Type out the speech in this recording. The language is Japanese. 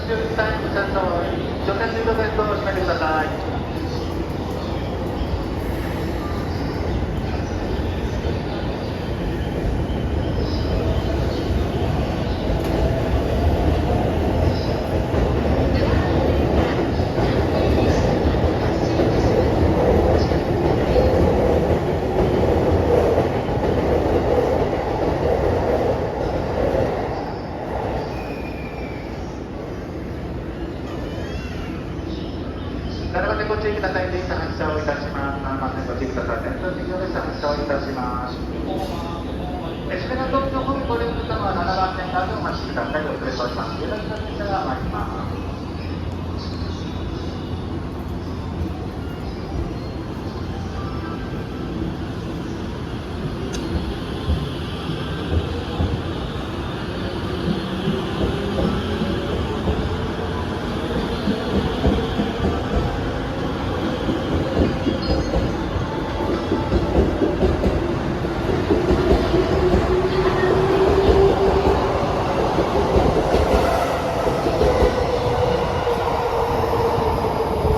終タイムちゃんと除雪シートベルトを締めてください。なるべくご注意ください。電車発車をいたします。ご注意ください。電車電車発車をいたします。しめの東京方面ご利用の方は7番線側でお待ちください。遅れております。上田北電車が参ります。